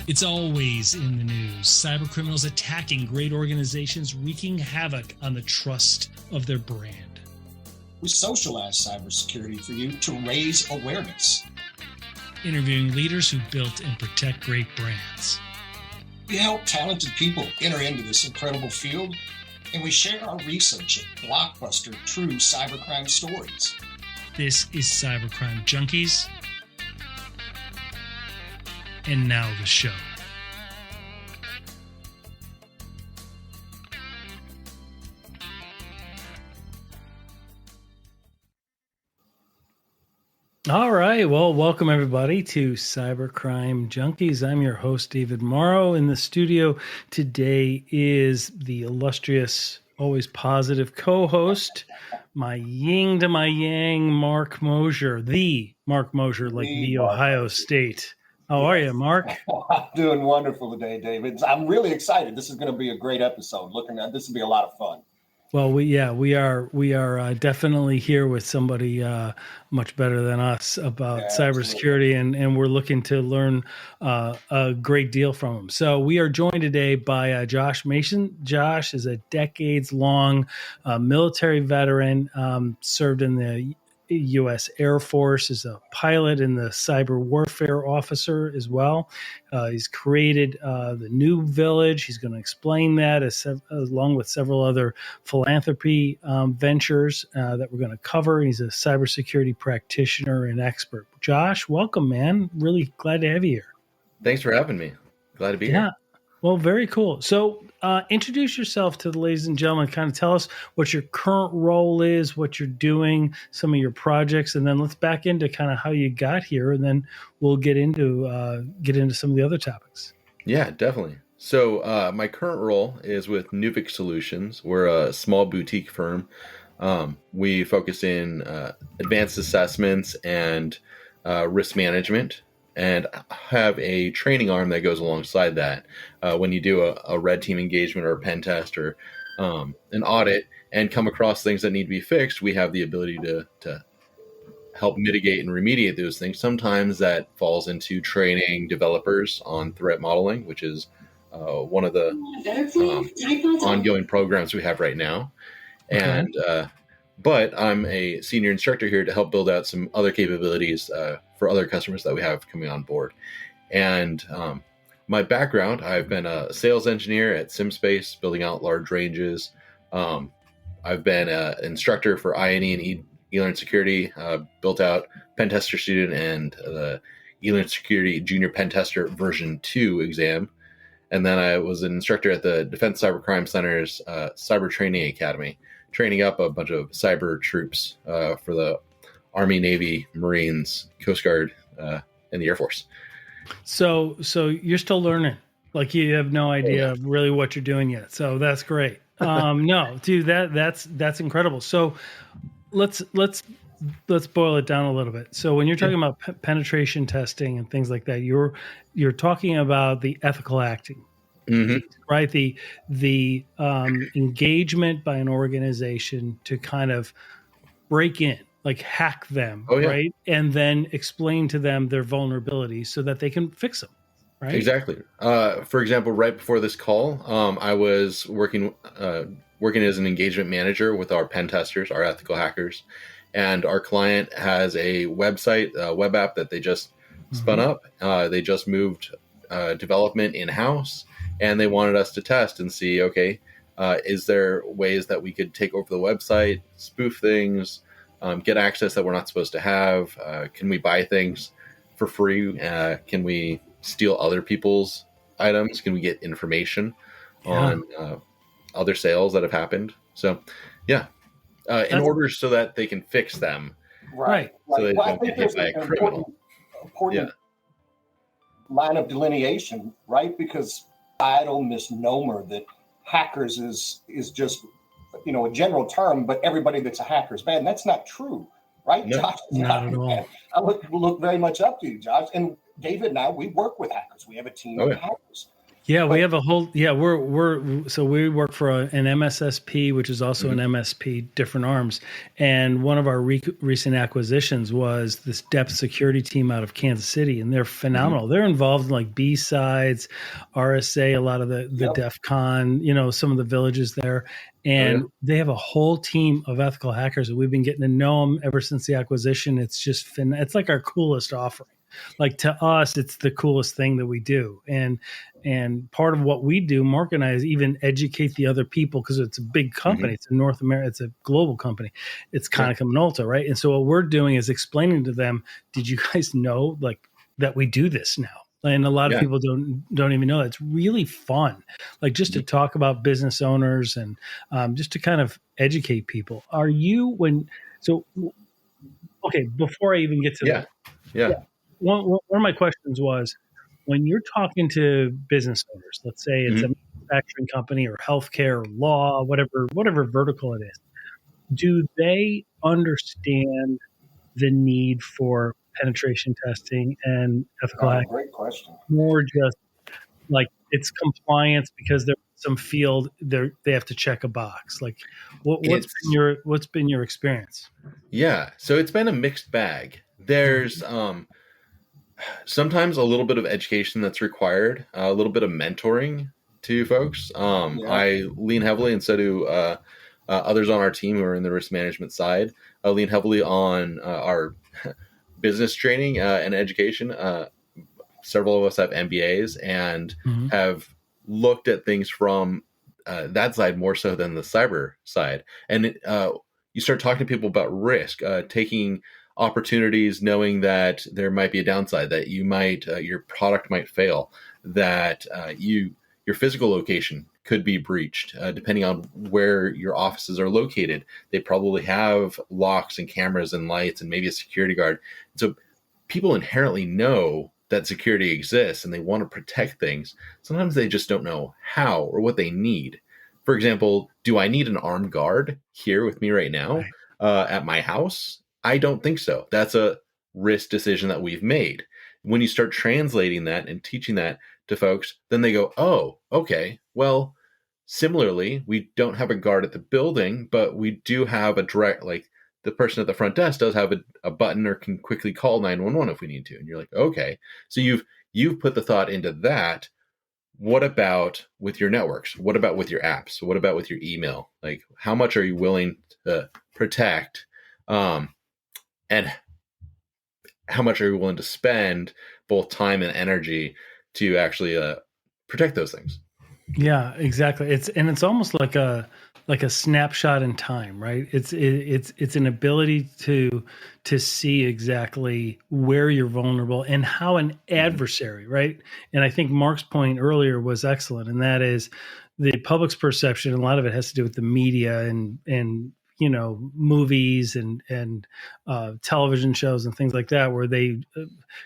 It's always in the news. Cybercriminals attacking great organizations, wreaking havoc on the trust of their brand. We socialize cybersecurity for you to raise awareness. Interviewing leaders who built and protect great brands. We help talented people enter into this incredible field, and we share our research at blockbuster true cybercrime stories. This is Cybercrime Junkies. And now the show. All right. Well, welcome everybody to Cybercrime Junkies. I'm your host, David Morrow. In the studio today is the illustrious, always positive co-host, my yin to my yang, Mark Mosier, the Mark Mosier, like the Ohio State. How are you, Mark? I'm doing wonderful today, David. I'm really excited. This is going to be a great episode. This will be a lot of fun. Well, we are definitely here with somebody much better than us about cybersecurity, and we're looking to learn a great deal from him. So we are joined today by Josh Mason. Josh is a decades-long military veteran, served in the U.S. Air Force, is a pilot and the cyber warfare officer as well. He's created the New Village. He's going to explain that along with several other philanthropy ventures that we're going to cover. He's a cybersecurity practitioner and expert. Josh, welcome, man. Really glad to have you here. Thanks for having me. Glad to be here. Well, very cool. So introduce yourself to the ladies and gentlemen. Kind of tell us what your current role is, what you're doing, some of your projects, and then let's back into kind of how you got here, and then we'll get into some of the other topics. Yeah, definitely. So my current role is with Nuvik Solutions. We're a small boutique firm. We focus in advanced assessments and risk management, and have a training arm that goes alongside that. When you do a red team engagement or a pen test or an audit and come across things that need to be fixed, we have the ability to help mitigate and remediate those things. Sometimes that falls into training developers on threat modeling, which is one of the ongoing programs we have right now. Okay. And but I'm a senior instructor here to help build out some other capabilities for other customers that we have coming on board. And my background, I've been a sales engineer at SimSpace, building out large ranges. I've been an instructor for INE and eLearn Security, built out Pen Tester Student and the eLearn Security Junior Pen Tester version 2 exam. And then I was an instructor at the Defense Cybercrime Center's Cyber Training Academy, training up a bunch of cyber troops for the Army, Navy, Marines, Coast Guard, and the Air Force. So you're still learning. Like you have no idea really what you're doing yet. So that's great. No, dude, that's incredible. So let's boil it down a little bit. So when you're talking about penetration testing and things like that, you're talking about the ethical acting. Mm-hmm. Right, the engagement by an organization to kind of break in, like hack them, right, and then explain to them their vulnerabilities so that they can fix them. Right. Exactly. For example, right before this call, I was working as an engagement manager with our pen testers, our ethical hackers, and our client has a website, a web app that they just spun up. They just moved development in-house. And they wanted us to test and see, is there ways that we could take over the website, spoof things, get access that we're not supposed to have? Can we buy things for free? Can we steal other people's items? Can we get information on other sales that have happened? So, in order so that they can fix them. Right. So they don't get hit by a criminal. Important line of delineation, right? Because idle misnomer that hackers is just a general term, but everybody that's a hacker is bad. And that's not true, right? No, Josh, not at all. I look very much up to you, Josh. And David and I, we work with hackers. We have a team of hackers. Yeah, we have a whole. Yeah, so we work for an MSSP, which is also an MSP, different arms. And one of our recent acquisitions was this depth security team out of Kansas City, and they're phenomenal. They're involved in like B-sides, RSA, a lot of the DEF CON, some of the villages there. And they have a whole team of ethical hackers, and we've been getting to know them ever since the acquisition. It's just it's like our coolest offering. Like, to us, it's the coolest thing that we do. And part of what we do, Mark and I, is even educate the other people, because it's a big company. It's a North America, it's a global company. It's Konica Minolta, right? And so what we're doing is explaining to them, did you guys know like that we do this now? And a lot of people don't even know. It's really fun, like just to talk about business owners and just to kind of educate people. Okay, before I even get to that, one of my questions was, when you're talking to business owners, let's say it's a manufacturing company or healthcare or law, whatever vertical it is, do they understand the need for penetration testing and ethical hacking? Great question. Or just like it's compliance because there's some field they have to check a box? Like, what's been your experience? Yeah, so it's been a mixed bag. There's sometimes a little bit of education that's required, a little bit of mentoring to folks. I lean heavily, and so do others on our team who are in the risk management side, lean heavily on our business training and education. Several of us have MBAs and have looked at things from that side more so than the cyber side. And you start talking to people about risk, taking opportunities, knowing that there might be a downside, that you might your product might fail, that your physical location could be breached, depending on where your offices are located. They probably have locks and cameras and lights and maybe a security guard. So people inherently know that security exists and they want to protect things. Sometimes they just don't know how or what they need. For example, do I need an armed guard here with me right now at my house? I don't think so. That's a risk decision that we've made. When you start translating that and teaching that to folks, then they go, oh, okay, well, similarly, we don't have a guard at the building, but we do have a direct, like the person at the front desk does have a button or can quickly call 911 if we need to. And you're like, okay, so you've put the thought into that. What about with your networks? What about with your apps? What about with your email? Like, how much are you willing to protect? And how much are you willing to spend both time and energy to actually protect those things? Yeah, exactly. It's almost like a snapshot in time, right? It's an ability to see exactly where you're vulnerable and how an adversary, right? And I think Mark's point earlier was excellent, and that is the public's perception. A lot of it has to do with the media and movies and television shows and things like that, where they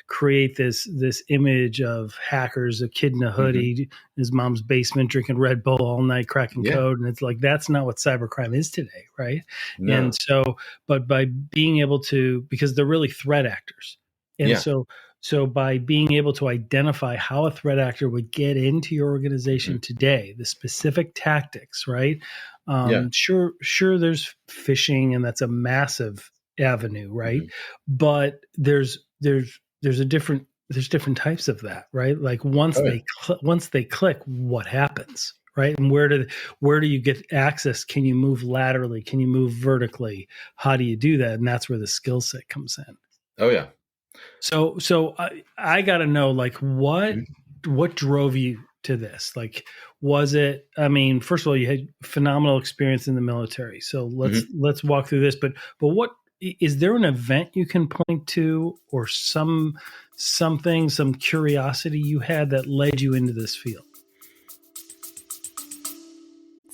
create this image of hackers, a kid in a hoodie, in his mom's basement, drinking Red Bull all night, cracking code. And it's like, that's not what cybercrime is today. Right. No. And so, but by being able to, because they're really threat actors. And so by being able to identify how a threat actor would get into your organization today, the specific tactics, right? Sure, there's phishing, and that's a massive avenue, right? But there's different types of that, right? Like once they click, what happens, right? And where do you get access? Can you move laterally? Can you move vertically? How do you do that? And that's where the skill set comes in. Oh yeah. So I got to know, like, what drove you to this? Like, was it, I mean, first of all, you had phenomenal experience in the military. So let's walk through this, but what, is there an event you can point to, or some curiosity you had that led you into this field?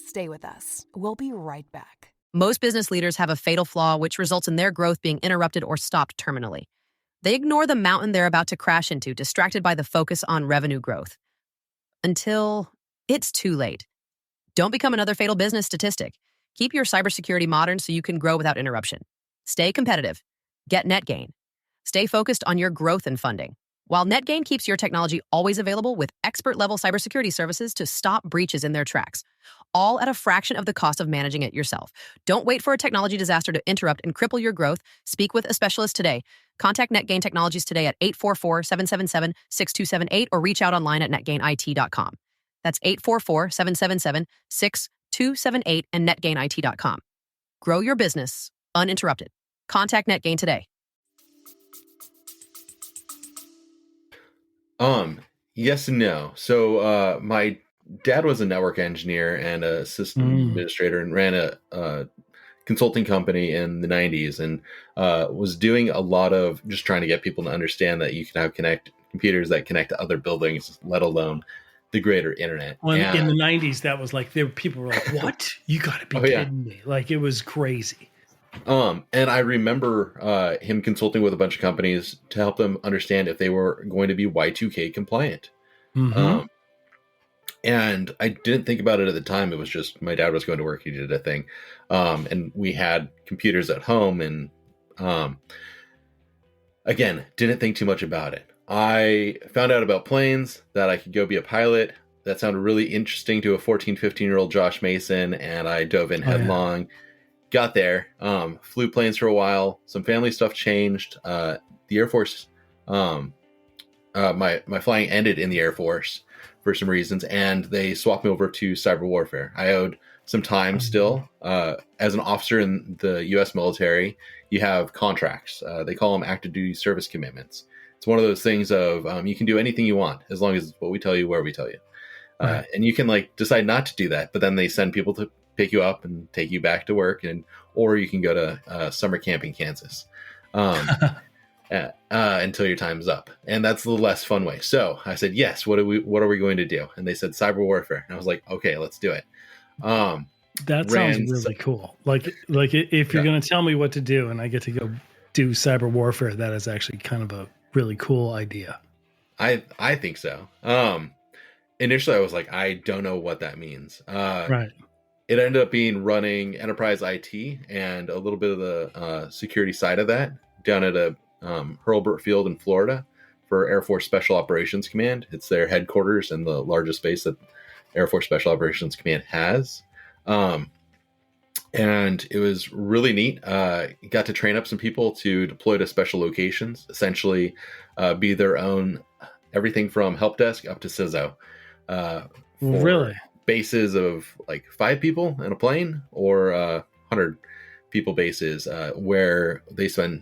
Stay with us. We'll be right back. Most business leaders have a fatal flaw which results in their growth being interrupted or stopped terminally. They ignore the mountain they're about to crash into, distracted by the focus on revenue growth. Until it's too late. Don't become another fatal business statistic. Keep your cybersecurity modern so you can grow without interruption. Stay competitive. Get net gain. Stay focused on your growth and funding. While NetGain keeps your technology always available with expert-level cybersecurity services to stop breaches in their tracks, all at a fraction of the cost of managing it yourself. Don't wait for a technology disaster to interrupt and cripple your growth. Speak with a specialist today. Contact NetGain Technologies today at 844-777-6278 or reach out online at netgainit.com. That's 844-777-6278 and netgainit.com. Grow your business uninterrupted. Contact NetGain today. Yes and no. So, my dad was a network engineer and a system administrator and ran a consulting company in the 90s and was doing a lot of just trying to get people to understand that you can have computers that connect to other buildings, let alone the greater internet. Well, in the 90s, that was like, people were like, what? You got to be kidding me. Like, it was crazy. And I remember him consulting with a bunch of companies to help them understand if they were going to be Y2K compliant. Mm-hmm. And I didn't think about it at the time. It was just my dad was going to work. He did a thing. And we had computers at home and again, didn't think too much about it. I found out about planes, that I could go be a pilot. That sounded really interesting to a 14, 15-year-old Josh Mason. And I dove in headlong. Got there, flew planes for a while. Some family stuff changed. The Air Force, my flying ended in the Air Force for some reasons, and they swapped me over to cyber warfare. I owed some time still. As an officer in the U.S. military, you have contracts. They call them active duty service commitments. It's one of those things of you can do anything you want as long as it's what we tell you, where we tell you. And you can decide not to do that, but then they send people to pick you up and take you back to work, or you can go to summer camp in Kansas until your time's up, and that's the less fun way. So I said, yes. What are we going to do? And they said cyber warfare, and I was like, okay, let's do it. That sounds really cool. Like if you're going to tell me what to do, and I get to go do cyber warfare, that is actually kind of a really cool idea. I think so. Initially, I was like, I don't know what that means. Right. It ended up being running enterprise IT and a little bit of the security side of that down at a Hurlburt Field in Florida for Air Force Special Operations Command. It's their headquarters and the largest base that Air Force Special Operations Command has. And it was really neat. Got to train up some people to deploy to special locations, essentially be their own everything from help desk up to CISO. Really? Bases of like 5 people in a plane or 100 people bases where we send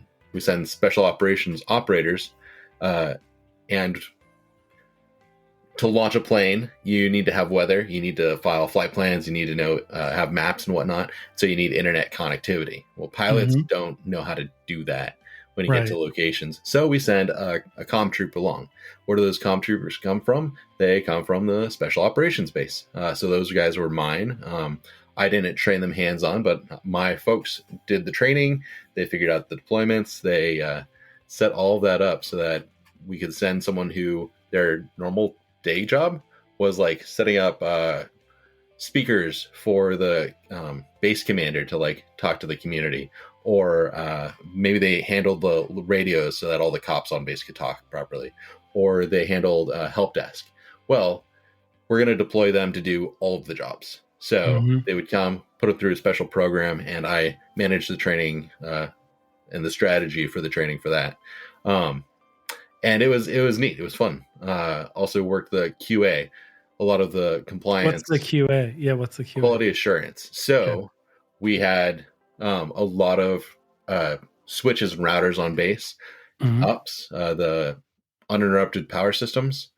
special operations operators and to launch a plane, you need to have weather, you need to file flight plans, you need to know have maps and whatnot. So you need internet connectivity. Well, pilots don't know how to do that when you get to locations. So we send a comm troop along. Where do those comm troopers come from? They come from the special operations base. So those guys were mine. I didn't train them hands-on, but my folks did the training. They figured out the deployments. They set all of that up so that we could send someone who their normal day job was like setting up speakers for the base commander to talk to the community, or maybe they handled the radios so that all the cops on base could talk properly, or they handled help desk. Well, we're going to deploy them to do all of the jobs. So they would come, put it through a special program, and I managed the training and the strategy for the training for that. And it was neat. It was fun. Also worked the QA, a lot of the compliance. What's the QA? Yeah, what's the QA? Quality assurance. So we had a lot of switches and routers on base, UPS, the uninterrupted power systems,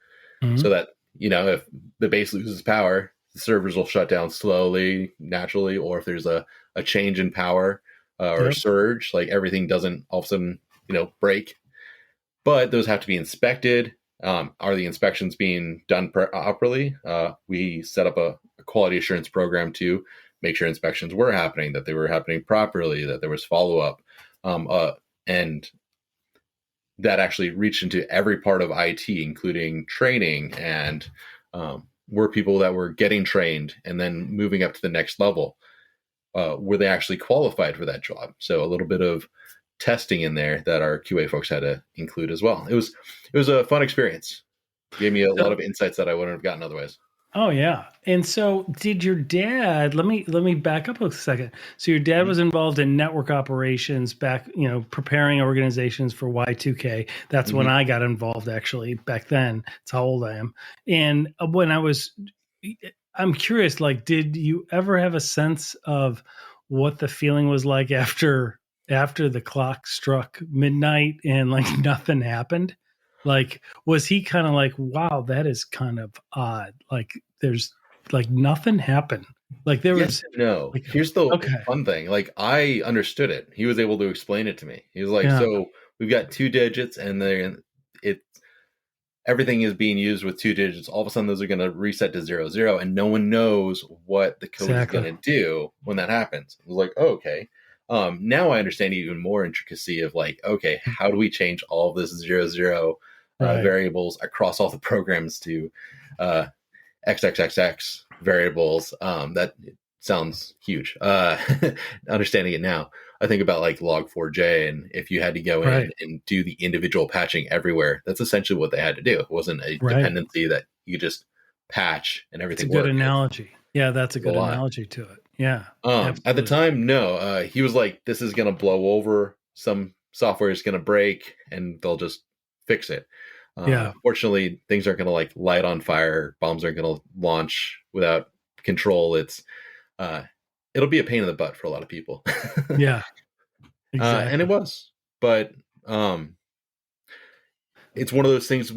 so that, if the base loses power, the servers will shut down slowly, naturally, or if there's a change in power or a surge, everything doesn't all of a sudden, break. But those have to be inspected. Are the inspections being done properly? We set up a quality assurance program to make sure inspections were happening, that they were happening properly, that there was follow-up. And that actually reached into every part of IT, including training, and were people that were getting trained and then moving up to the next level. Were they actually qualified for that job? So a little bit of testing in there that our QA folks had to include as well. It was a fun experience. Gave me a lot of insights that I wouldn't have gotten otherwise. Oh yeah. And so did your dad, let me back up a second. So your dad was involved in network operations back, preparing organizations for Y2K. That's when I got involved actually back then. That's how old I am. And I'm curious, like, did you ever have a sense of what the feeling was like after the clock struck midnight and like nothing happened? Like, was he kind of like, wow, that is kind of odd. Like there's like nothing happened. Like there was no. like, Here's the fun thing. Like I understood it. He was able to explain it to me. He was like, so we've got 2 digits and then everything is being used with 2 digits. All of a sudden those are going to reset to 00, and no one knows what the code is going to do when that happens. I was like, oh, okay. Now I understand even more intricacy of like, okay, how do we change all of this 00 variables across all the programs to XXXX variables? That sounds huge. Understanding it now, I think about like log4j, and if you had to go in and do the individual patching everywhere, that's essentially what they had to do. It wasn't a dependency that you just patch and everything worked. That's a good analogy. Yeah, that's a good analogy to it. Yeah. At the time, no. He was like, this is going to blow over. Some software is going to break and they'll just fix it. Fortunately, things aren't going to like light on fire. Bombs aren't going to launch without control. It'll be a pain in the butt for a lot of people. Yeah, exactly. And it was, but it's one of those things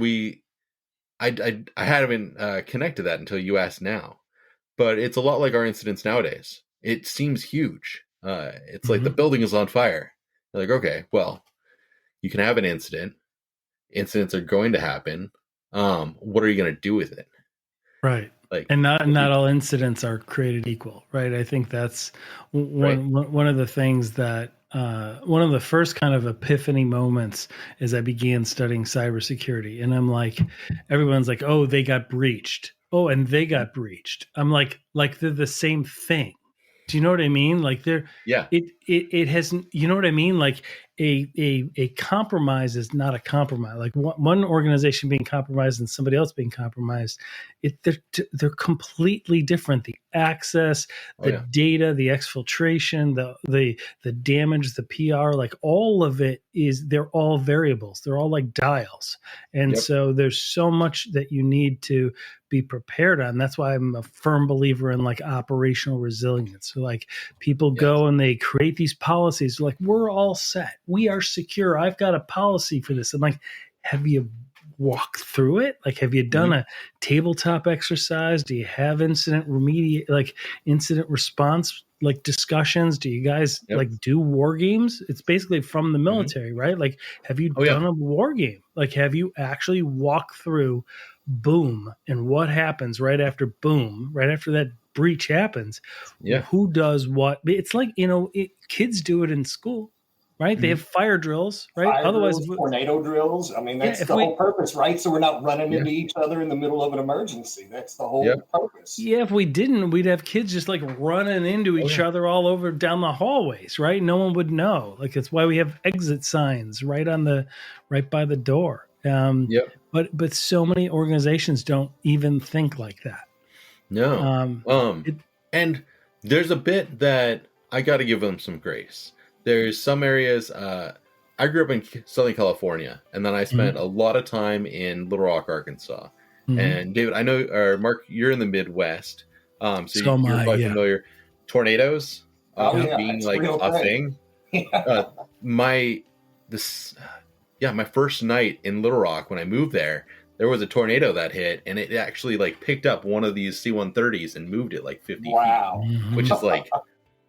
I haven't connected that until you asked now, but it's a lot like our incidents nowadays. It seems huge. It's like the building is on fire. You're like, okay, well, you can have an incident. Incidents are going to happen. What are you going to do with it? Right. Like, and not all incidents are created equal, right? I think that's one of the things that one of the first kind of epiphany moments as I began studying cybersecurity, and I'm like, everyone's like, oh, they got breached. Oh, and they got breached. I'm like they're the same thing. Do you know what I mean? Like it hasn't, you know what I mean? Like a compromise is not a compromise. Like one organization being compromised and somebody else being compromised, they're completely different. The access, the data, the exfiltration, the damage, the PR, like all of it they're all variables. They're all like dials. And so there's so much that you need to be prepared on. That's why I'm a firm believer in like operational resilience. So like people go and they create these policies like, we're all set. We are secure. I've got a policy for this. I'm like, have you walked through it? Like, have you done a tabletop exercise? Do you have incident response, like discussions? Do you guys like do war games? It's basically from the military, right? Like, have you done a war game? Like, have you actually walked through boom and what happens right after boom, right after that breach happens? Who does what? It's like, kids do it in school, right? They have fire drills, right? Otherwise, tornado drills. I mean, that's the whole purpose, right? So we're not running into each other in the middle of an emergency. That's the whole purpose. Yeah, if we didn't, we'd have kids just like running into each other all over down the hallways, right? No one would know. Like, it's why we have exit signs right by the door. But so many organizations don't even think like that. No. And there's a bit that I got to give them some grace. There's some areas. I grew up in Southern California, and then I spent a lot of time in Little Rock, Arkansas. And David, I know, or Mark, you're in the Midwest, so you're quite familiar. Tornadoes being like a thing. My first night in Little Rock when I moved there was a tornado that hit, and it actually like picked up one of these C-130s and moved it like 50 feet, which is like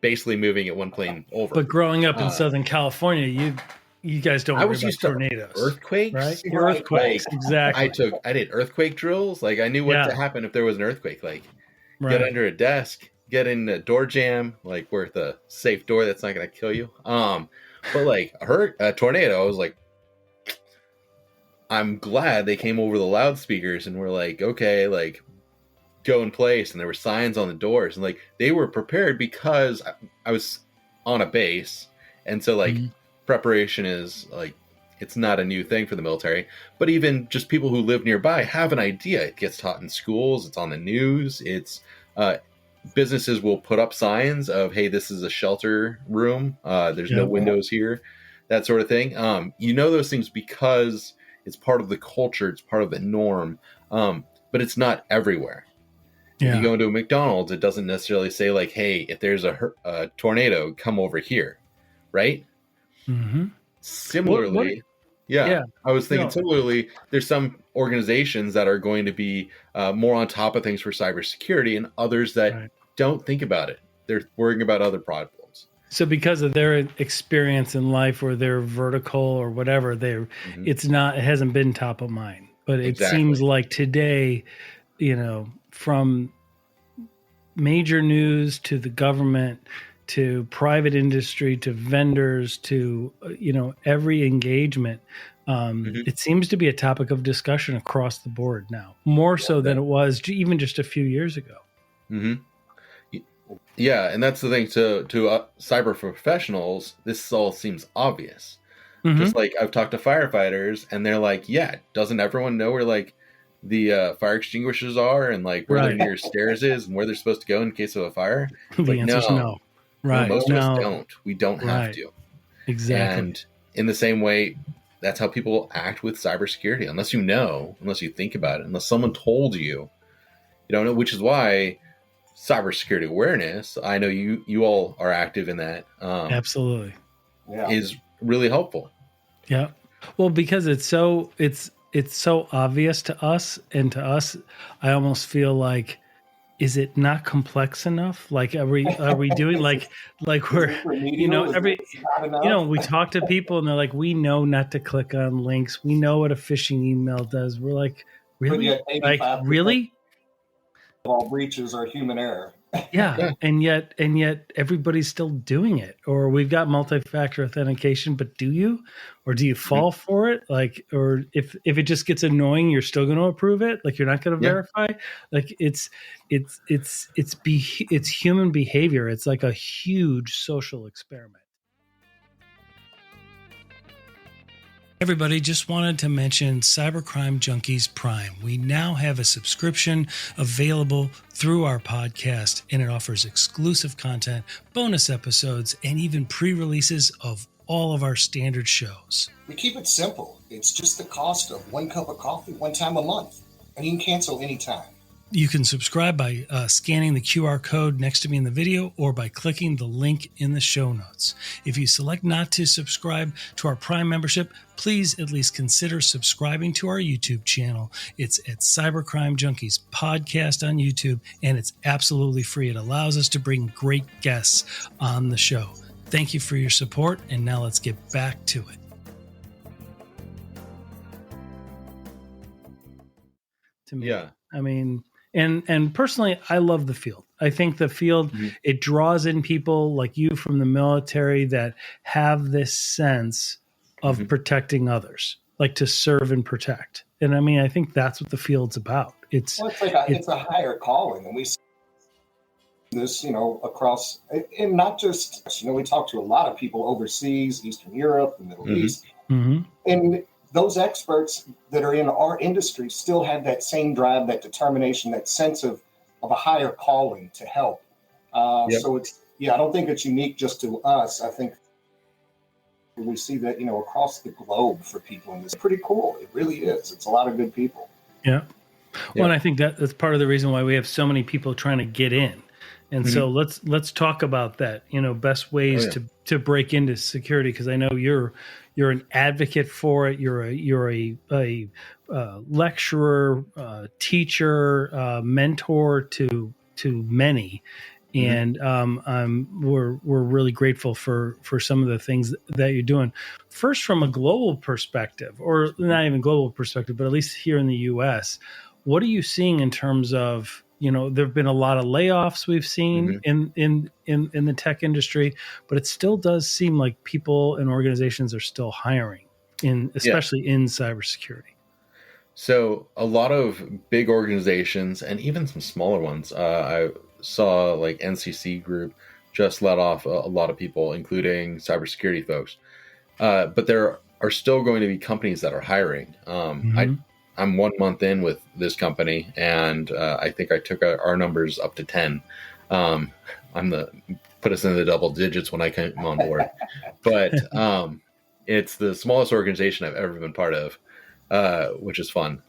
basically moving it one plane over. But growing up in Southern California, you guys don't worry about tornadoes. Earthquakes? Right? Earthquakes, exactly. I did earthquake drills. Like, I knew what to happen if there was an earthquake. Like, get under a desk, get in a door jam, like where the safe door that's not going to kill you. But like a tornado, I was like, I'm glad they came over the loudspeakers and were like, okay, like, go in place. And there were signs on the doors, and like they were prepared because I was on a base, and so like preparation is like, it's not a new thing for the military, but even just people who live nearby have an idea. It gets taught in schools. It's on the news. It's businesses will put up signs of, hey, this is a shelter room. There's no windows here, that sort of thing. Those things because it's part of the culture. It's part of the norm, but it's not everywhere. Yeah. If you go into a McDonald's, it doesn't necessarily say like, hey, if there's a tornado, come over here. Right. Mm-hmm. Similarly, I was thinking similarly, there's some organizations that are going to be more on top of things for cybersecurity and others that don't think about it. They're worrying about other problems. So because of their experience in life or their vertical or whatever, it hasn't been top of mind. But it seems like today, from major news to the government to private industry, to vendors, to, every engagement. It seems to be a topic of discussion across the board now, more so than it was even just a few years ago. Mm-hmm. Yeah. And that's the thing to cyber professionals. This all seems obvious. Mm-hmm. Just like I've talked to firefighters and they're like, yeah, doesn't everyone know where like the fire extinguishers are and like where their nearest stairs is and where they're supposed to go in case of a fire? The answer is no. Right. No, most of us don't. We don't have to. Exactly. And in the same way, that's how people act with cybersecurity. Unless you think about it, unless someone told you, you don't know, which is why cybersecurity awareness, I know you all are active in that. Absolutely. Is really helpful. Yeah. Well, because it's so obvious to us, and to us, I almost feel like, is it not complex enough? Like, are we doing like we're, we talk to people and they're like, we know not to click on links. We know what a phishing email does. We're like, really? Like, really? All breaches are human error. Yeah. And yet everybody's still doing it. Or we've got multi-factor authentication, but do you? Or do you fall for it? Like, or if it just gets annoying, you're still going to approve it? Like, you're not going to verify? Like, it's human behavior. It's like a huge social experiment. Everybody, just wanted to mention Cybercrime Junkies Prime. We now have a subscription available through our podcast, and it offers exclusive content, bonus episodes, and even pre-releases of all of our standard shows. We keep it simple. It's just the cost of 1 cup of coffee 1 time a month, and you can cancel anytime. You can subscribe by scanning the QR code next to me in the video or by clicking the link in the show notes. If you select not to subscribe to our Prime membership, please at least consider subscribing to our YouTube channel. It's at Cybercrime Junkies Podcast on YouTube, and it's absolutely free. It allows us to bring great guests on the show. Thank you for your support, and now let's get back to it. To me, I mean... And personally, I love the field. I think the field, it draws in people like you from the military that have this sense of protecting others, like to serve and protect. And I mean, I think that's what the field's about. It's a higher calling, and we see this, across, and not just, we talk to a lot of people overseas, Eastern Europe, the Middle East, and those experts that are in our industry still have that same drive, that determination, that sense of a higher calling to help. So I don't think it's unique just to us. I think we see that, across the globe for people, and it's pretty cool. It really is. It's a lot of good people. Yeah. Well, and I think that's part of the reason why we have so many people trying to get in. And so let's talk about that, best ways to break into security, because I know you're an advocate for it. You're a lecturer, teacher, mentor to many, and we're really grateful for some of the things that you're doing. First, from a global perspective, or not even global perspective, but at least here in the U.S., what are you seeing in terms of, there have been a lot of layoffs we've seen in the tech industry, but it still does seem like people and organizations are still hiring, especially in cybersecurity. So a lot of big organizations and even some smaller ones, I saw like NCC Group just let off a lot of people, including cybersecurity folks. but there are still going to be companies that are hiring. I'm 1 month in with this company, and I think I took our numbers up to 10. Put us in the double digits when I came on board, but it's the smallest organization I've ever been part of, which is fun.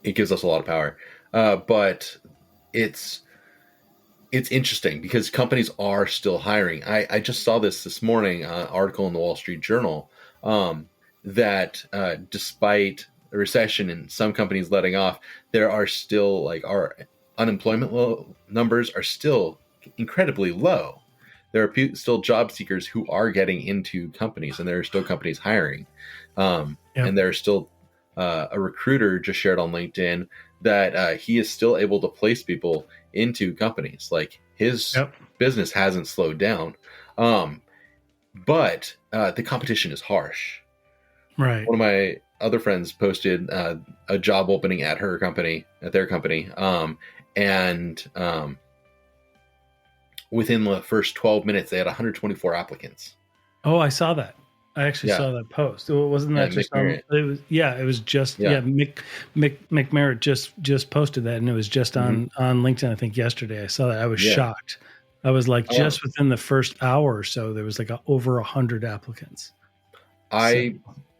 It gives us a lot of power, but it's interesting because companies are still hiring. I just saw this morning, article in the Wall Street Journal, that despite a recession and some companies letting off, there are still our unemployment numbers are still incredibly low. There are still job seekers who are getting into companies, and there are still companies hiring. And there's still a recruiter just shared on LinkedIn that he is still able to place people into companies. Like his business hasn't slowed down, but the competition is harsh. Right. One of my other friends posted a job opening at their company, and within the first 12 minutes, they had 124 applicants. Oh, I saw that. I actually saw that post. Wasn't that just on? It was. Yeah, it was just. Yeah, Mick Merritt just posted that, and it was just on LinkedIn. I think yesterday. I saw that. I was shocked. I was like, just within the first hour or so, there was over 100 applicants. I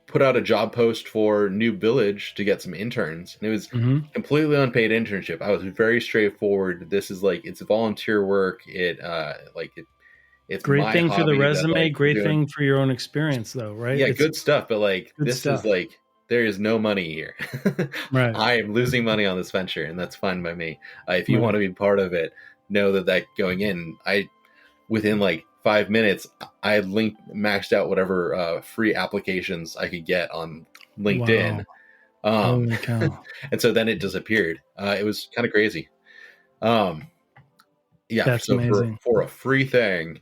put out a job post for New Village to get some interns, and it was completely unpaid internship. I was very straightforward. This is it's volunteer work. It's great thing for the resume, great thing for your own experience, though, right? Yeah, good stuff. But this is there is no money here. Right. I am losing money on this venture, and that's fine by me. If you want to be part of it, know that going in, within 5 minutes, I had maxed out whatever free applications I could get on LinkedIn. Wow. Holy cow. And so then it disappeared. It was kind of crazy. That's amazing. For a free thing,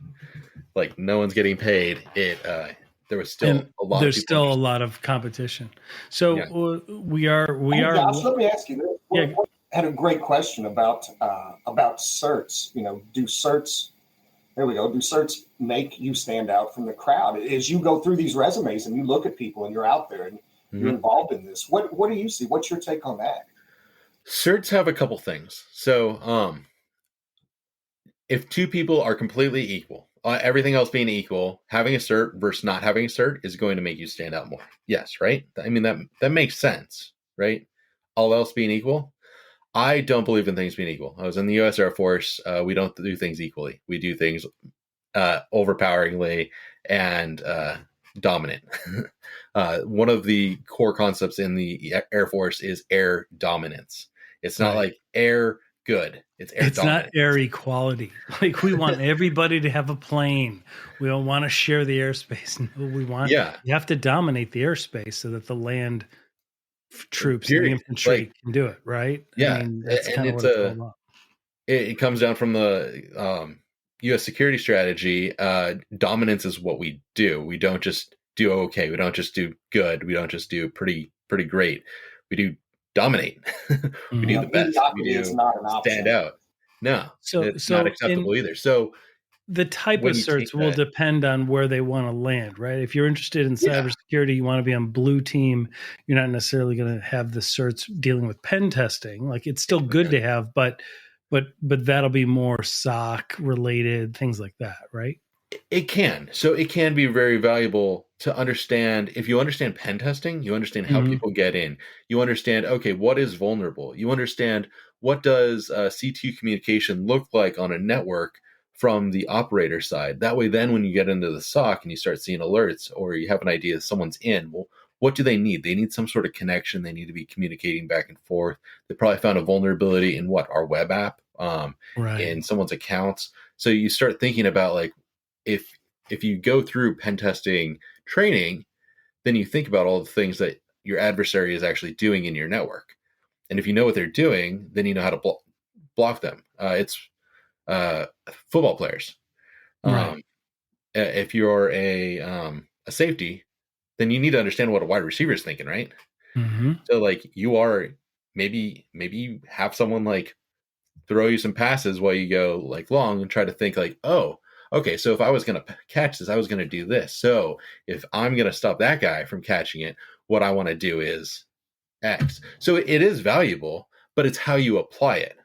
no one's getting paid. There was still a lot. There's still a lot of competition. So we are. Josh, let me ask you this. I had a great question about certs. Do certs? There we go. Do certs make you stand out from the crowd as you go through these resumes and you look at people and you're out there and you're involved in this? What do you see? What's your take on that? Certs have a couple things. So, if two people are completely equal, everything else being equal, having a cert versus not having a cert is going to make you stand out more. Yes, right? I mean, that makes sense, right? All else being equal. I don't believe in things being equal. I was in the U.S. Air Force. We don't do things equally. We do things overpoweringly and dominant. One of the core concepts in the Air Force is air dominance. It's not like air good. It's air dominance. Not air equality. We want everybody to have a plane. We don't want to share the airspace. No, we want. You have to dominate the airspace so that the land troops and the infantry can do it, right? Yeah, I mean, that's kind of what it's all about. It comes down from the U.S. security strategy. Dominance is what we do. We don't just do okay. We don't just do good. We don't just do pretty great. We do dominate. We do the best. We do stand out. No, it's not acceptable either. So the type of certs will depend on where they want to land, right? If you're interested in cybersecurity, you want to be on blue team, you're not necessarily going to have the certs dealing with pen testing. It's still good to have, but that'll be more SOC related, things like that, right? It can. So it can be very valuable to understand. If you understand pen testing, you understand how people get in. You understand, okay, what is vulnerable? You understand what does C2 communication look like on a network from the operator side. That way, then when you get into the SOC and you start seeing alerts or you have an idea that someone's in, well, what do they need? They need some sort of connection. They need to be communicating back and forth. They probably found a vulnerability in our web app, in someone's accounts. So you start thinking about if you go through pen testing training, then you think about all the things that your adversary is actually doing in your network. And if you know what they're doing, then you know how to block them. It's football players. If you're a safety, then you need to understand what a wide receiver is thinking, right? So you are maybe you have someone throw you some passes while you go long and try to think oh, okay, so if I was going to catch this, I was going to do this. So if I'm going to stop that guy from catching it, what I want to do is X. So it is valuable, but it's how you apply it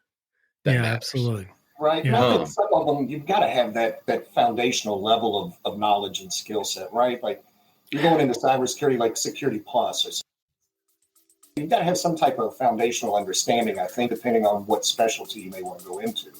that matters. Absolutely. Right. And I think some of them, you've got to have that foundational level of knowledge and skill set, right? Like you're going into cybersecurity, like Security Plus or something. You've got to have some type of foundational understanding, I think, depending on what specialty you may want to go into.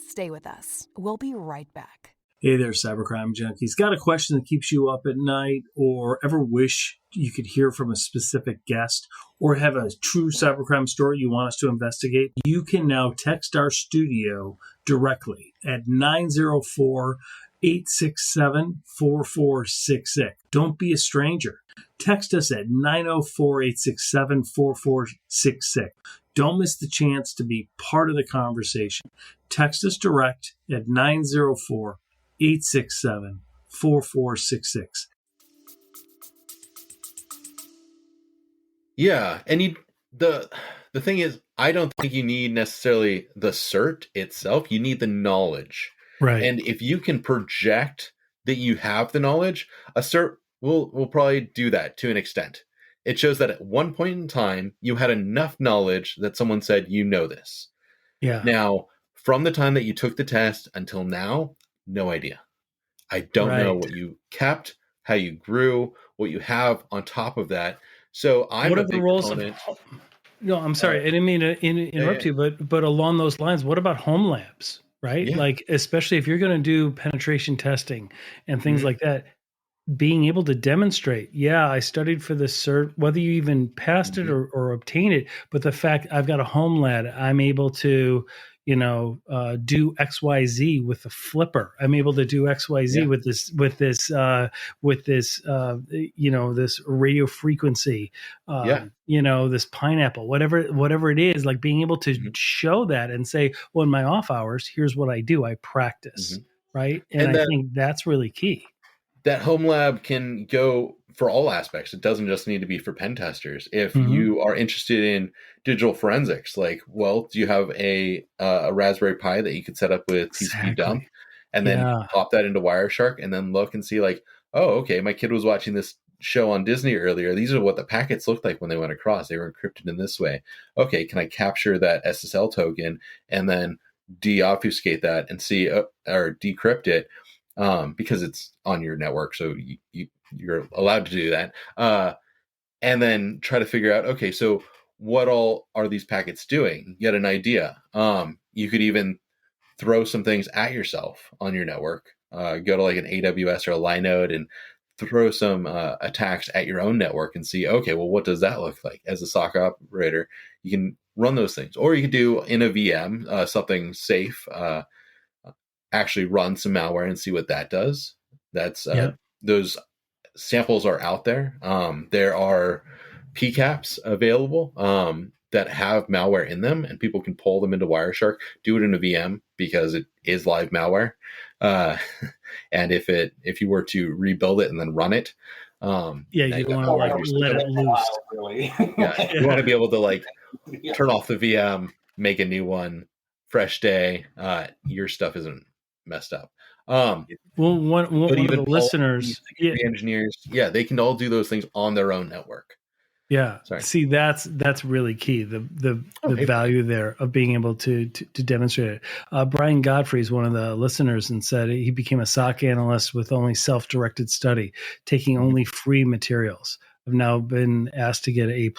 Stay with us. We'll be right back. Hey there, Cybercrime Junkies. Got a question that keeps you up at night, or ever wish you could hear from a specific guest, or have a true cybercrime story you want us to investigate? You can now text our studio directly at 904-867-4466. Don't be a stranger. Text us at 904-867-4466. Don't miss the chance to be part of the conversation. Text us direct at 904-867-4466. Yeah, and the thing is, I don't think you need necessarily the cert itself. You need the knowledge, right? And if you can project that you have the knowledge, a cert will probably do that to an extent. It shows that at one point in time you had enough knowledge that someone said you know this. Yeah. Now, from the time that you took the test until now, no idea. I don't know what you kept, how you grew, what you have on top of that. So I'm a big proponent. No, I'm sorry. I didn't mean to interrupt you, but along those lines, what about home labs, right? Yeah. Like, especially if you're going to do penetration testing and things like that, being able to demonstrate, I studied for this cert, whether you even passed it or obtained it, but the fact I've got a home lab, I'm able to, do XYZ with the flipper. I'm able to do XYZ with this, this radio frequency, this pineapple, whatever it is, like being able to show that and say, well, in my off hours, here's what I do. I practice. Right. And I think that's really key. That home lab can go for all aspects. It doesn't just need to be for pen testers. If you are interested in digital forensics, like, well, do you have a Raspberry Pi that you could set up with TCP dump and then pop that into Wireshark and then look and see like, oh, okay, my kid was watching this show on Disney earlier. These are what the packets looked like when they went across. They were encrypted in this way. Okay, can I capture that SSL token and then deobfuscate that and see or decrypt it? Because it's on your network, so you're allowed to do that, and then try to figure out, okay, so what all are these packets doing? Get an idea. You could even throw some things at yourself on your network. Go to like an AWS or a Linode and throw some attacks at your own network and see, okay, well, what does that look like? As a SOC operator, you can run those things, or you could do in a VM something safe. Actually run some malware and see what that does. That's those samples are out there. There are PCAPs available that have malware in them, and people can pull them into Wireshark, do it in a VM because it is live malware. And if you were to rebuild it and then run it, you want to like let it loose. Really. You want to be able to like turn off the VM, make a new one, fresh day. Your stuff isn't messed up. One of the listeners, engineers, they can all do those things on their own network. See, that's really key. The value there of being able to demonstrate it. Brian Godfrey is one of the listeners and said he became a SOC analyst with only self-directed study, taking only free materials. I've now been asked to get A+,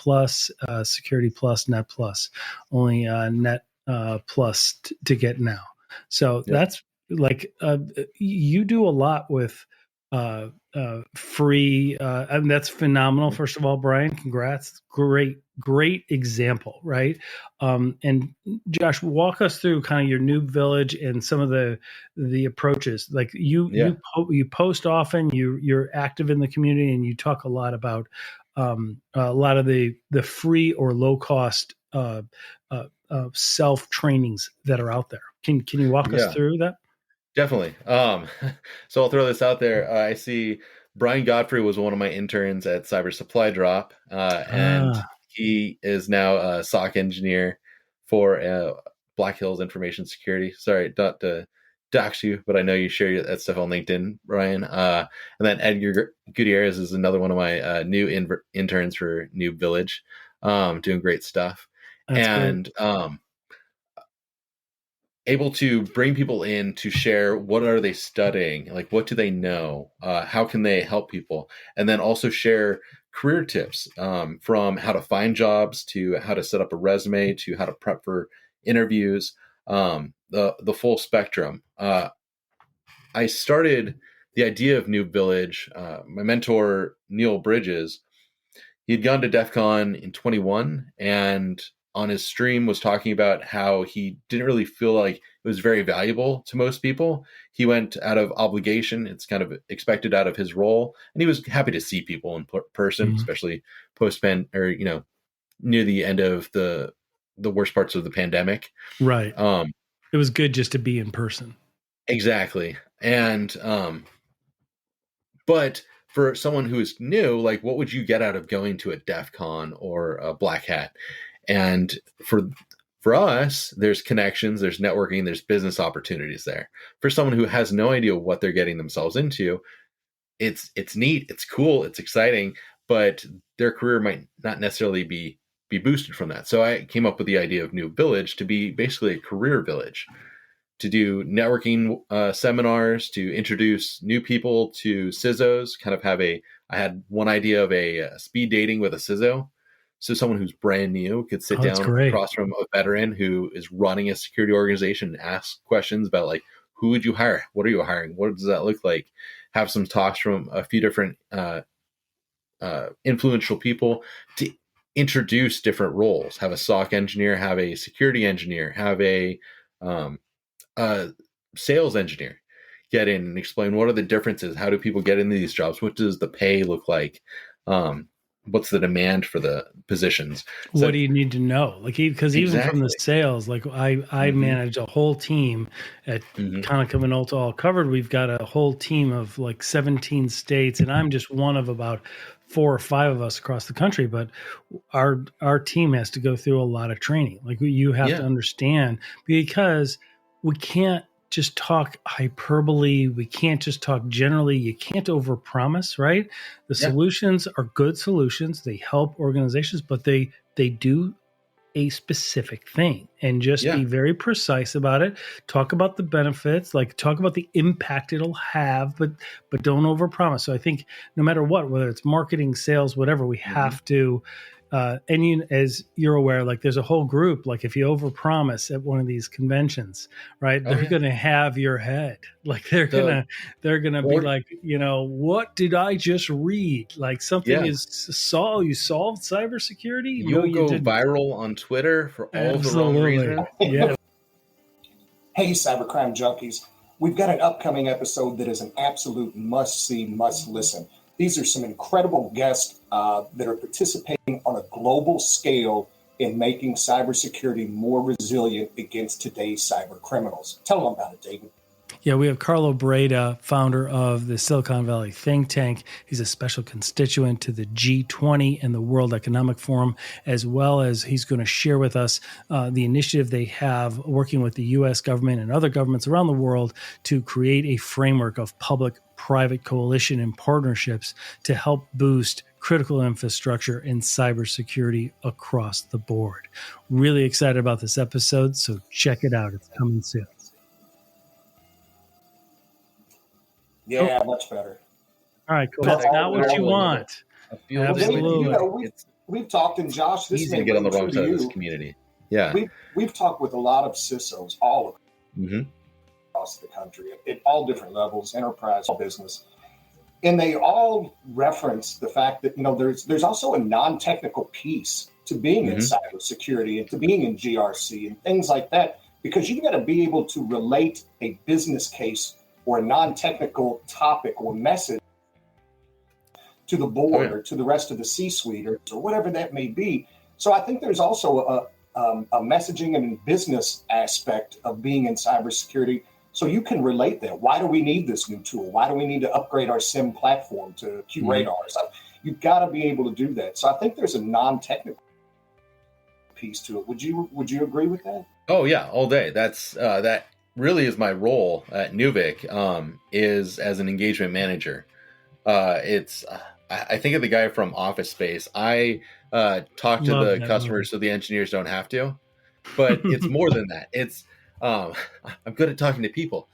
Security Plus, Net Plus, only Net Plus to get now. So that's like you do a lot with free. And that's phenomenal. First of all, Brian, congrats. Great example, right? And Josh, walk us through kind of your new village and some of the approaches. Like you post often, you're active in the community, and you talk a lot about a lot of the free or low cost self trainings that are out there. Can you walk us through that? Definitely. So I'll throw this out there. I see Brian Godfrey was one of my interns at Cyber Supply Drop, and he is now a SOC engineer for Black Hills Information Security. Sorry, not to dox you, but I know you share that stuff on LinkedIn, Ryan. And then Edgar Gutierrez is another one of my new interns for New Village, doing great stuff. That's and able to bring people in to share what are they studying, like what do they know, how can they help people, and then also share career tips, from how to find jobs to how to set up a resume to how to prep for interviews, the full spectrum. I started the idea of New Village. My mentor Neil Bridges, he'd gone to DEF CON in 21 and on his stream was talking about how he didn't really feel like it was very valuable to most people. He went out of obligation. It's kind of expected out of his role. And he was happy to see people in person, especially post-pan or, near the end of the worst parts of the pandemic. Right. It was good just to be in person. Exactly. And, but for someone who is new, like what would you get out of going to a DEF CON or a Black Hat? And for us, there's connections, there's networking, there's business opportunities there. For someone who has no idea what they're getting themselves into, it's neat, it's cool, it's exciting, but their career might not necessarily be boosted from that. So I came up with the idea of New Village to be basically a career village, to do networking seminars, to introduce new people to CISOs, kind of I had one idea of a speed dating with a CISO. So someone who's brand new could sit down across from a veteran who is running a security organization and ask questions about like, who would you hire? What are you hiring? What does that look like? Have some talks from a few different influential people to introduce different roles. Have a SOC engineer, have a security engineer, have a sales engineer get in and explain what are the differences. How do people get into these jobs? What does the pay look like? What's the demand for the positions? So, what do you need to know? Like, because even from the sales, like I manage a whole team at Konica Minolta All Covered. We've got a whole team of like 17 states, and I'm just one of about 4 or 5 of us across the country. But our team has to go through a lot of training. Like you have to understand, because we can't just talk hyperbole. We can't just talk generally. You can't overpromise, right? The solutions are good solutions. They help organizations, but they do a specific thing, and just be very precise about it. Talk about the benefits, like talk about the impact it'll have, but don't overpromise. So I think no matter what, whether it's marketing, sales, whatever, we have to, and as you're aware, like there's a whole group, like if you overpromise at one of these conventions, right, they're going to have your head. Like they're going to be like, what did I just read? Like something you solved cybersecurity. You'll go viral on Twitter for all the wrong reasons. Yeah. Hey, Cybercrime Junkies. We've got an upcoming episode that is an absolute must-see, must-listen. These are some incredible guests that are participating on a global scale in making cybersecurity more resilient against today's cyber criminals. Tell them about it, David. Yeah, we have Carlo Breda, founder of the Silicon Valley think tank. He's a special constituent to the G20 and the World Economic Forum, as well as he's going to share with us the initiative they have working with the U.S. government and other governments around the world to create a framework of public-private coalition and partnerships to help boost critical infrastructure and cybersecurity across the board. Really excited about this episode, so check it out. It's coming soon. Yeah, much better. All right, cool. That's not what you want. Absolutely. We've talked, and Josh, this easy to get on the wrong side of this community. Yeah, we've talked with a lot of CISOs all across the country at all different levels, enterprise, business, and they all reference the fact that there's also a non-technical piece to being in cybersecurity and to being in GRC and things like that, because you've got to be able to relate a business case or a non-technical topic or message to the board or to the rest of the C-suite or whatever that may be. So I think there's also a messaging and business aspect of being in cybersecurity. So you can relate that. Why do we need this new tool? Why do we need to upgrade our SIM platform to QRadars? You've got to be able to do that. So I think there's a non-technical piece to it. Would you agree with that? Oh yeah, all day. That's that really is my role at Nuvik, is as an engagement manager. It's I think of the guy from Office Space. I talk to Love the that movie. customers so the engineers don't have to, but it's more than that. It's um, I'm good at talking to people.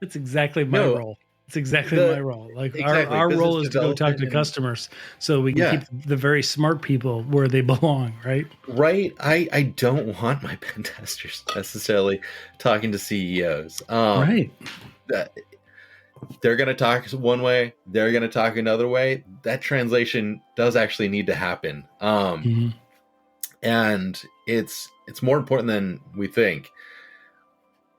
It's exactly my No, role. It's exactly my the role. Like exactly our business role is to go talk development to and customers so we can keep yeah, the very smart people where they belong, right? right. I don't want my pen testers necessarily talking to CEOs. Right. That they're going to talk one way, they're going to talk another way. That translation does actually need to happen. Mhm. And it's more important than we think.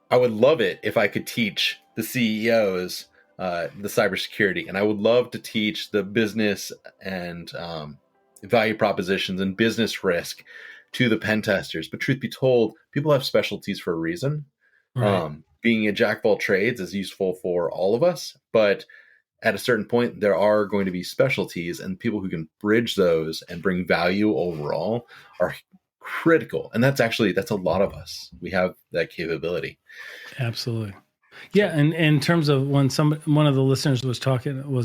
I would love it if I could teach the CEOs the cybersecurity, and I would love to teach the business and value propositions and business risk to the pen testers. But truth be told, people have specialties for a reason. Right. Being a jack of all trades is useful for all of us, but at a certain point, there are going to be specialties, and people who can bridge those and bring value overall are critical. And that's a lot of us. We have that capability. Absolutely. Yeah, and in terms of when one of the listeners was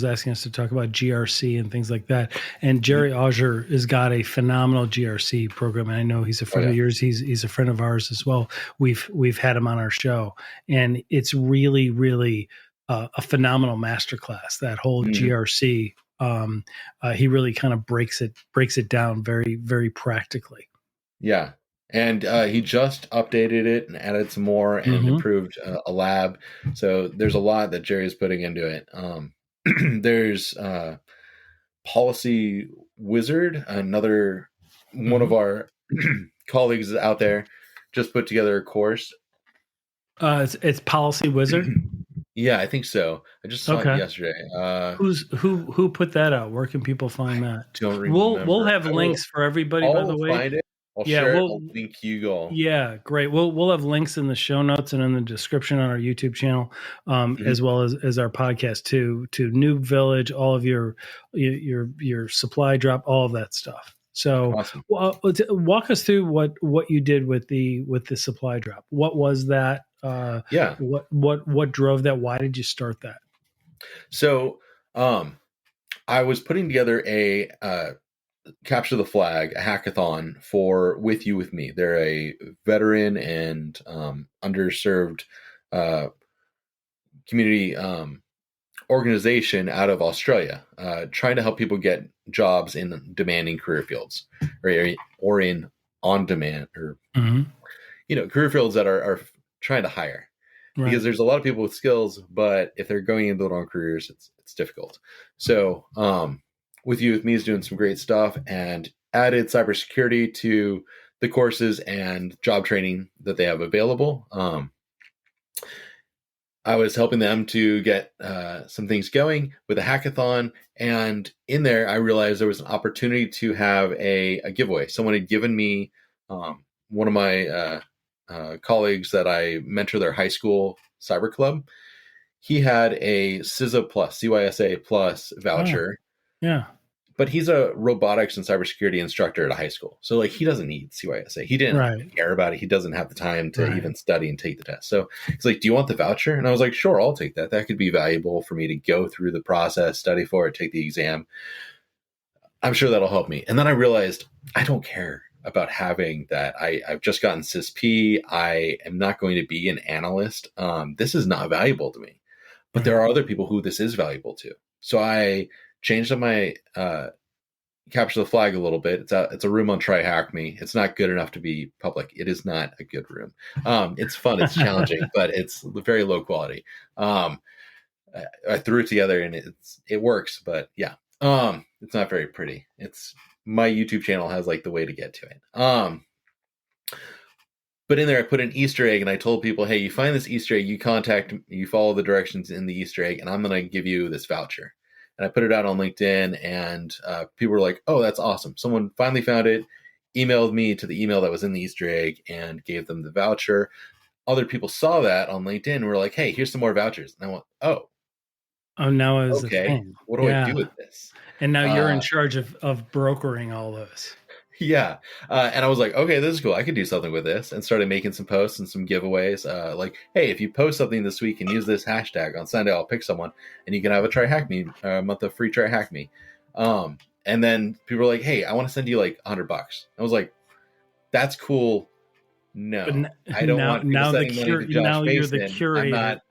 asking us to talk about GRC and things like that, and Jerry Auger has got a phenomenal GRC program, and I know he's a friend of yours. He's a friend of ours as well. We've had him on our show, and it's really a phenomenal masterclass. That whole GRC, he really kind of breaks it down very practically. Yeah. And he just updated it and added some more and improved a lab. So there's a lot that Jerry's putting into it. There's Policy Wizard, another one of our colleagues out there, just put together a course. It's Policy Wizard. Yeah, I think so. I just saw it yesterday. Who put that out? Where can people find that? Don't remember. We'll have links for everybody. By the way, find it. I'll share it. I'll link you all. Yeah, great. We'll have links in the show notes and in the description on our YouTube channel, as well as our podcast to Noob Village, all of your supply drop, all of that stuff. So, awesome. Walk us through what you did with the supply drop. What was that? What drove that? Why did you start that? So, I was putting together a Capture the Flag, a hackathon for With You With Me. They're a veteran and underserved community organization out of Australia, trying to help people get jobs in demanding career fields, or in on demand, or career fields that are trying to hire. Right. Because there's a lot of people with skills, but if they're going into their own careers, it's difficult. So With You With Me is doing some great stuff and added cybersecurity to the courses and job training that they have available. I was helping them to get some things going with a hackathon. And in there, I realized there was an opportunity to have a giveaway. Someone had given me one of my colleagues that I mentor their high school cyber club. He had a CYSA plus voucher. Oh, yeah. But he's a robotics and cybersecurity instructor at a high school. So he doesn't need CYSA. He didn't care about it. He doesn't have the time to even study and take the test. So he's like, do you want the voucher? And I was like, sure, I'll take that. That could be valuable for me to go through the process, study for it, take the exam. I'm sure that'll help me. And then I realized I don't care about having that. I've just gotten CISP. I am not going to be an analyst. This is not valuable to me. But there are other people who this is valuable to. So I changed up my Capture the Flag a little bit. It's a room on Try Hack Me. It's not good enough to be public. It is not a good room. It's fun. It's challenging, but it's very low quality. I threw it together and it works, but yeah, it's not very pretty. My YouTube channel has the way to get to it. But in there, I put an Easter egg and I told people, hey, you find this Easter egg, you follow the directions in the Easter egg, and I'm going to give you this voucher. And I put it out on LinkedIn, and people were like, oh, that's awesome. Someone finally found it, emailed me to the email that was in the Easter egg, and gave them the voucher. Other people saw that on LinkedIn and were like, hey, here's some more vouchers. And I went, oh, now is okay. What do I do with this? And now you're in charge of brokering all those. Yeah. And I was like, okay, this is cool. I could do something with this, and started making some posts and some giveaways. Like, hey, if you post something this week and use this hashtag on Sunday, I'll pick someone and you can have a Try Hack Me, a month of free Try Hack Me. And then people were like, hey, I want to send you like $100. I was like, that's cool. No, I don't want people sending money to Josh now you're the Mason. curator. I'm not.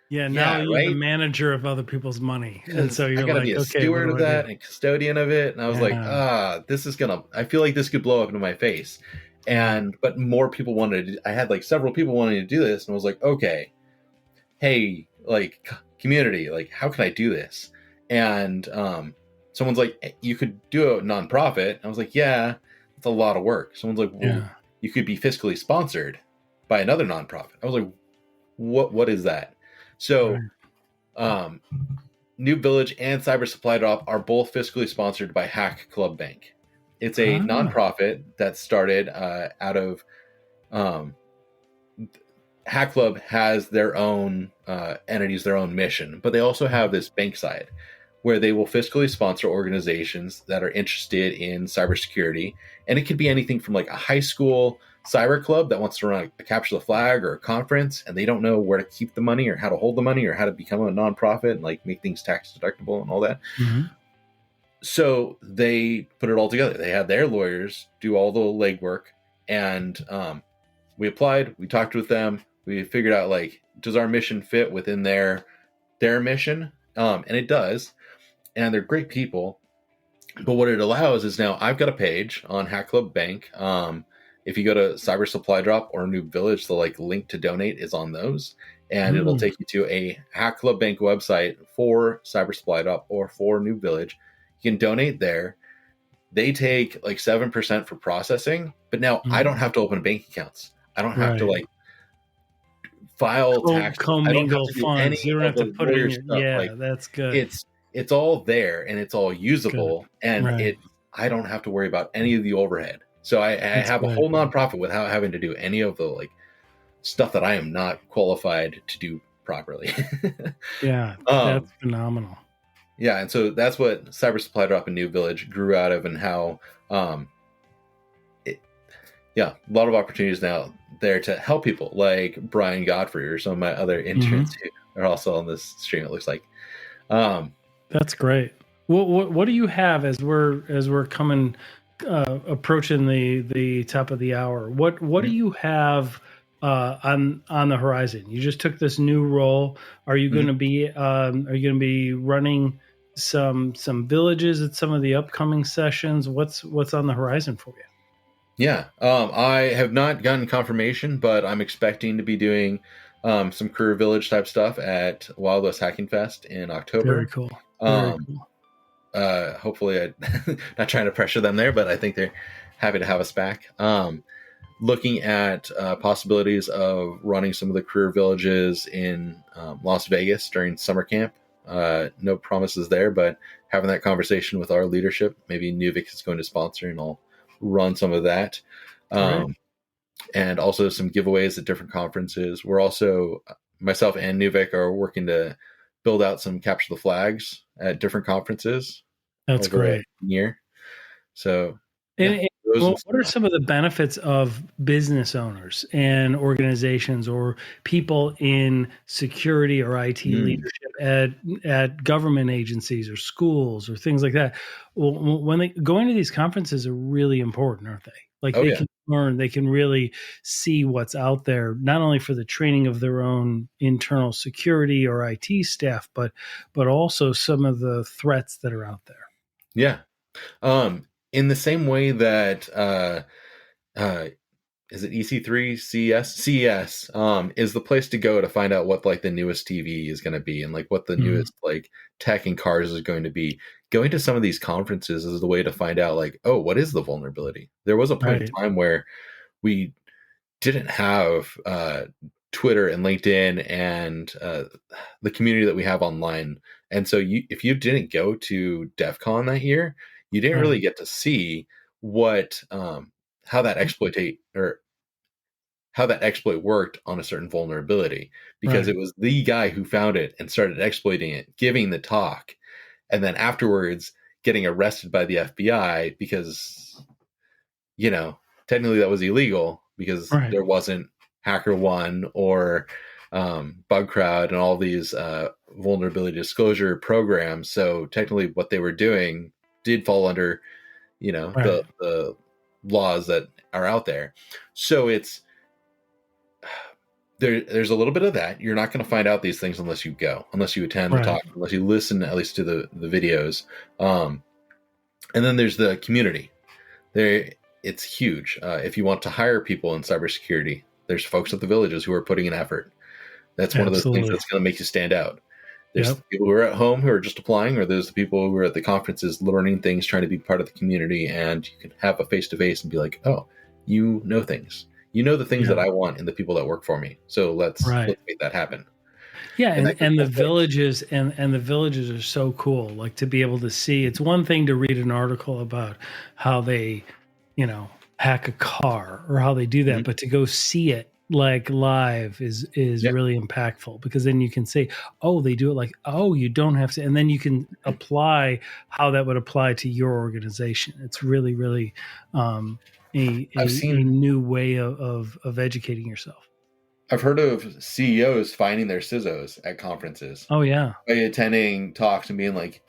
Yeah, now Yeah, you're right? the manager of other people's money. And so I you're gotta like, be a okay, steward what of do I that do? and custodian of it. And I was like, this is gonna, I feel like this could blow up into my face. But more people I had like several people wanting to do this, and I was like, okay, hey, like community, like how can I do this? And someone's like, you could do a nonprofit. And I was like, yeah, it's a lot of work. Someone's like, well, you could be fiscally sponsored by another nonprofit. I was like, what is that? So New Village and Cyber Supply Drop are both fiscally sponsored by Hack Club Bank. It's a nonprofit that started out of Hack Club has their own entities, their own mission, but they also have this bank side where they will fiscally sponsor organizations that are interested in cybersecurity. And it could be anything from like a high school cyber club that wants to run a capture the flag or a conference, and they don't know where to keep the money or how to hold the money or how to become a nonprofit and like make things tax deductible and all that. Mm-hmm. So they put it all together. They had their lawyers do all the legwork, and we applied, we talked with them, we figured out like, does our mission fit within their mission? And it does. And they're great people. But what it allows is now I've got a page on Hack Club Bank. If you go to Cyber Supply Drop or New Village, the like link to donate is on those. And it'll take you to a Hack Club Bank website for Cyber Supply Drop or for New Village. You can donate there. They take like 7% for processing. But now I don't have to open bank accounts. I don't have to like file taxes. I don't have to do funds. any You don't have to put it in your, stuff. yeah, like, that's good. It's all there and it's all usable, and I don't have to worry about any of the overhead. So I have a whole nonprofit without having to do any of the like stuff that I am not qualified to do properly. Yeah, that's phenomenal. Yeah, and so that's what Cyber Supply Drop and New Village grew out of, and how a lot of opportunities now there to help people like Brian Godfrey or some of my other interns who are also on this stream, it looks like. That's great. What do you have as we're coming approaching the top of the hour? What do you have on the horizon? You just took this new role. Are you going to be running some villages at some of the upcoming sessions? What's on the horizon for you? Yeah, I have not gotten confirmation, but I'm expecting to be doing some Career Village type stuff at Wild West Hacking Fest in October. Very cool. Very cool. Hopefully, I'm not trying to pressure them there, but I think they're happy to have us back. Looking at possibilities of running some of the Career Villages in Las Vegas during summer camp. No promises there, but having that conversation with our leadership, maybe Nuvik is going to sponsor, and I'll run some of that. And also some giveaways at different conferences. We're also, myself and Nuvik are working to build out some capture the flags at different conferences. That's great. Year. So what are some of the benefits of business owners and organizations or people in security or IT leadership at government agencies or schools or things like that? Well, when they going to these conferences are really important, aren't they? Like they can learn, they can really see what's out there, not only for the training of their own internal security or IT staff, but also some of the threats that are out there. Yeah. In the same way that is it EC3 CES is the place to go to find out what like the newest TV is going to be and like what the newest like tech in cars is going to be. Going to some of these conferences is the way to find out like, oh, what is the vulnerability? There was a point in time where we didn't have Twitter and LinkedIn and the community that we have online. And so if you didn't go to DEF CON that year, you didn't really get to see what how that exploit worked on a certain vulnerability, because it was the guy who found it and started exploiting it, giving the talk, and then afterwards getting arrested by the FBI because technically that was illegal because Right. there wasn't HackerOne or BugCrowd and all these vulnerability disclosure programs. So technically what they were doing did fall under, Right. the laws that are out there. So it's there's a little bit of that. You're not going to find out these things unless you go, unless you attend the Right. talk, unless you listen at least to the videos. And then there's the community. It's huge. If you want to hire people in cybersecurity, there's folks at the villages who are putting in effort. That's one of those things that's going to make you stand out. There's the people who are at home who are just applying, or there's the people who are at the conferences learning things, trying to be part of the community, and you can have a face-to-face and be like, oh, you know things. You know the things that I want in the people that work for me. So let's make that happen. Yeah, and the villages and the villages are so cool. Like to be able to see, it's one thing to read an article about how they, hack a car or how they do that, but to go see it like live is really impactful, because then you can say, oh, they do it like, oh, you don't have to, and then you can apply how that would apply to your organization. It's really, really a new way of educating yourself. I've heard of CEOs finding their CISOs at conferences. Oh yeah, by attending talks and being like,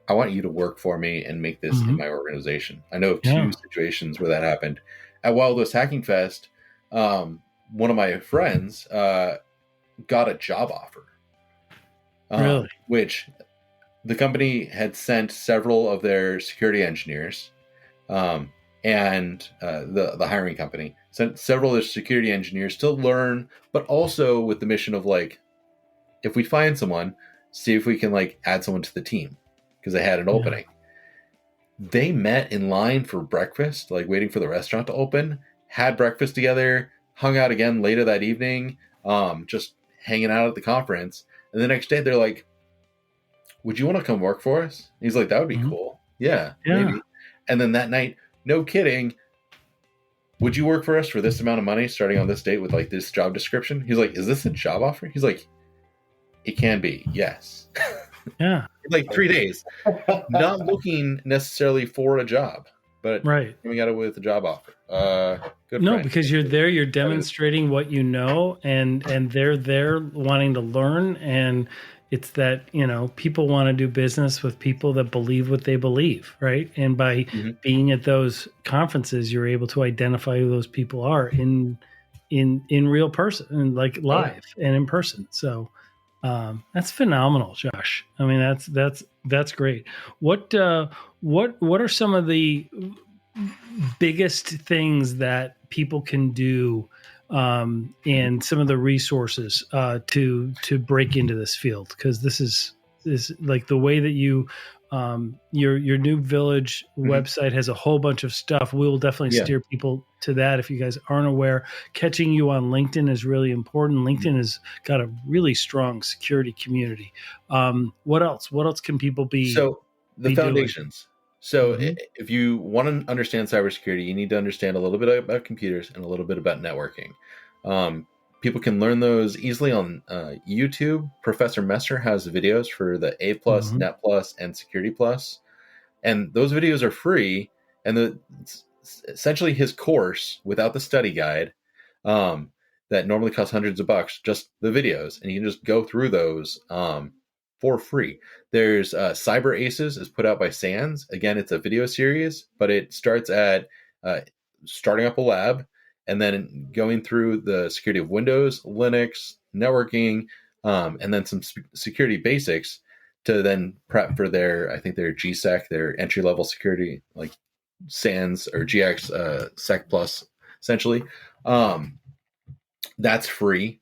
I want you to work for me and make this in my organization. I know of two situations where that happened. At Wild West Hacking Fest, one of my friends got a job offer, really? Which the company had sent several of their security engineers, and the hiring company sent several of their security engineers to learn, but also with the mission of like, if we find someone, see if we can like add someone to the team, because they had an opening. They met in line for breakfast, like waiting for the restaurant to open, had breakfast together, hung out again later that evening, just hanging out at the conference. And the next day they're like, would you want to come work for us? And he's like, that would be cool. Yeah, maybe. And then that night, no kidding, would you work for us for this amount of money starting on this date with like this job description? He's like, is this a job offer? He's like, it can be, yes. Yeah. Like 3 days. Not looking necessarily for a job, but coming at it with a job offer. Good friend. Because you're there, you're demonstrating what you know, and they're there wanting to learn, and it's that, people want to do business with people that believe what they believe, right? And by being at those conferences, you're able to identify who those people are in real person, and like live and in person. So that's phenomenal, Josh. I mean, that's great. What are some of the biggest things that people can do, and some of the resources to break into this field? Because this is like the way that you your new village website has a whole bunch of stuff. We will definitely steer people to that if you guys aren't aware. Catching you on LinkedIn is really important. LinkedIn has got a really strong security community. What else? What else can people be? So the foundations. Doing? So if you want to understand cybersecurity, you need to understand a little bit about computers and a little bit about networking. People can learn those easily on YouTube. Professor Messer has videos for the A+, Net Plus, and Security Plus. And those videos are free. And essentially his course without the study guide, that normally costs hundreds of bucks, just the videos. And you can just go through those for free. There's Cyber Aces is put out by SANS. Again, it's a video series, but it starts at starting up a lab, and then going through the security of Windows, Linux, networking, and then some security basics to then prep for their GSEC, their entry-level security, like SANS or GX Sec Plus, essentially. That's free.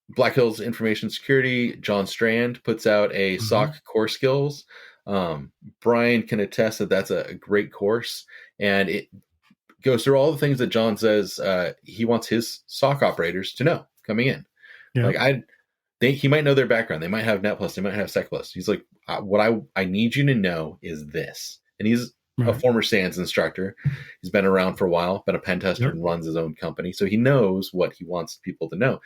Black Hills Information Security, John Strand puts out a SOC core skills. Brian can attest that that's a great course, and it goes through all the things that John says he wants his SOC operators to know coming in. Yeah. Like he might know their background. They might have Net Plus. They might have Sec Plus. He's like, what I need you to know is this. And he's a former SANS instructor. He's been around for a while, been a pen tester, and runs his own company. So he knows what he wants people to know.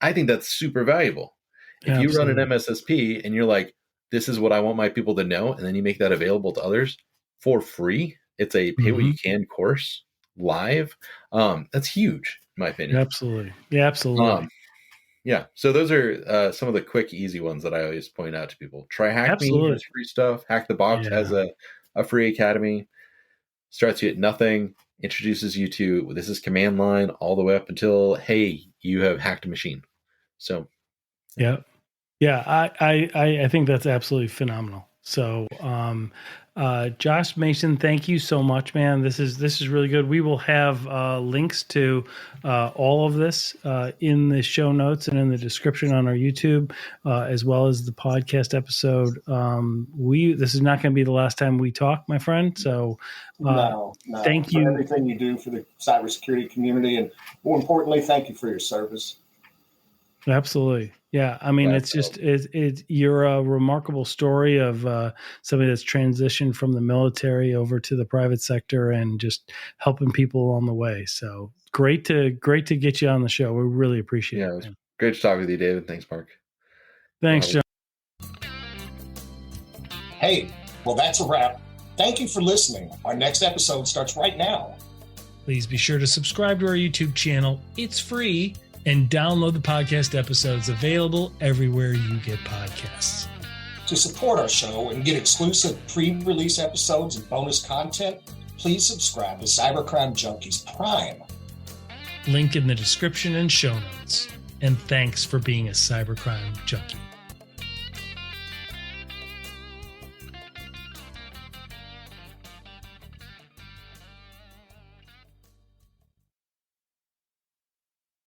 I think that's super valuable. If you run an MSSP and you're like, this is what I want my people to know, and then you make that available to others for free, It's a pay what you can course live. That's huge, in my opinion. Absolutely. Yeah, absolutely. Yeah. So those are some of the quick, easy ones that I always point out to people. Try HackMe has free stuff. Hack the Box has a free academy. Starts you at nothing, introduces you to this is command line all the way up until, hey, you have hacked a machine. So yeah. I think that's absolutely phenomenal. So, Josh Mason, thank you so much, man. This is really good. We will have links to all of this in the show notes and in the description on our YouTube, as well as the podcast episode. This is not going to be the last time we talk, my friend. So, no, thank you for everything you do for the cybersecurity community, and more importantly, thank you for your service. Absolutely. Yeah. I mean, it's just, you're a remarkable story of somebody that's transitioned from the military over to the private sector and just helping people along the way. So great to get you on the show. We really appreciate it. It was great to talk with you, David. Thanks, Mark. Thanks, John. Hey, well, that's a wrap. Thank you for listening. Our next episode starts right now. Please be sure to subscribe to our YouTube channel. It's free. And download the podcast episodes available everywhere you get podcasts. To support our show and get exclusive pre-release episodes and bonus content, please subscribe to Cybercrime Junkies Prime. Link in the description and show notes. And thanks for being a cybercrime junkie.